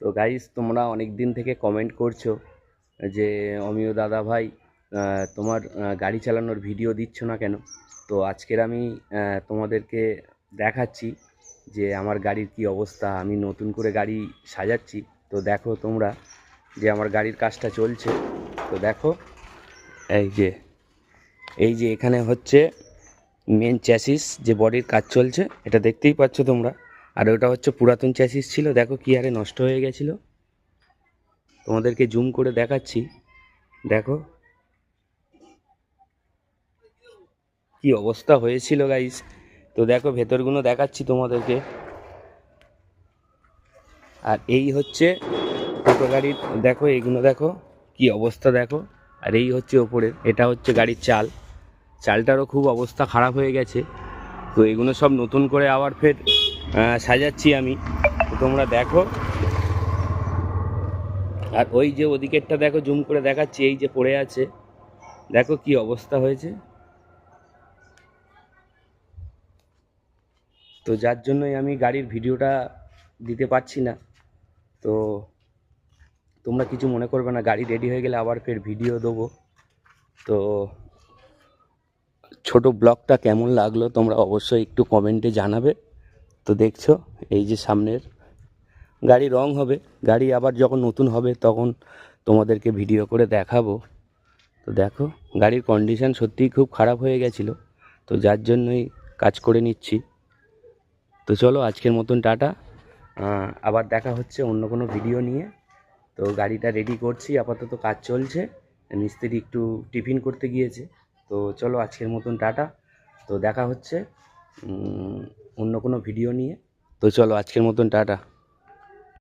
তো গাইস, তোমরা অনেক দিন থেকে কমেন্ট করছো যে অমিয় দাদা ভাই, তোমার গাড়ি চালানোর ভিডিও দিচ্ছ না কেন? তো আজকের আমি তোমাদেরকে দেখাচ্ছি যে আমার গাড়ির কি অবস্থা। আমি নতুন করে গাড়ি সাজাচ্ছি। তো দেখো তোমরা যে আমার গাড়ির কাজটা চলছে। তো দেখো, এই যে এখানে হচ্ছে মেন চ্যাসিস, যে বডির কাজ চলছে, এটা দেখতেই পাচ্ছ তোমরা। আর ওটা হচ্ছে পুরাতন চ্যাসিস ছিল, দেখো কি হারে নষ্ট হয়ে গেছিলো। তোমাদেরকে জুম করে দেখাচ্ছি, দেখো কি অবস্থা হয়েছিল গাইস। তো দেখো ভেতরগুলো দেখাচ্ছি তোমাদেরকে। আর এই হচ্ছে টোটো গাড়ির, দেখো এইগুলো দেখো কি অবস্থা দেখো। আর এই হচ্ছে ওপরের, এটা হচ্ছে গাড়ির চালটারও খুব অবস্থা খারাপ হয়ে গেছে। তো এগুলো সব নতুন করে আবার ফের সাজাচ্ছি আমি। তো তোমরা দেখো। আর ওই যে ওদিকেরটা দেখো, জুম করে দেখাচ্ছি, এই যে পড়ে আছে, দেখো কি অবস্থা হয়েছে। তো যার জন্যই আমি গাড়ির ভিডিওটা দিতে পারছি না। তো তোমরা কিছু মনে করবে না, গাড়ি রেডি হয়ে গেলে আবার ফের ভিডিও দেবো। তো ছোট ব্লগটা কেমন লাগলো তোমরা অবশ্যই একটু কমেন্টে জানাবে। তো দেখছো এই যে সামনের গাড়ি রং হবে, গাড়ি আবার যখন নতুন হবে তখন তোমাদেরকে ভিডিও করে দেখাবো। তো দেখো গাড়ির কন্ডিশন সত্যিই খুব খারাপ হয়ে গেছিলো, তো যার জন্যই কাজ করে নিচ্ছি। তো চলো আজকের মতন টাটা, আবার দেখা হচ্ছে অন্য কোনো ভিডিও নিয়ে। তো গাড়িটা রেডি করছি, আপাতত কাজ চলছে, মিস্ত্রি একটু টিফিন করতে গিয়েছে। তো চলো আজকের মতন টাটা। তো দেখা হচ্ছে অন্য কোনো ভিডিও নিয়ে। তো চলো আজকের মতন টাটা।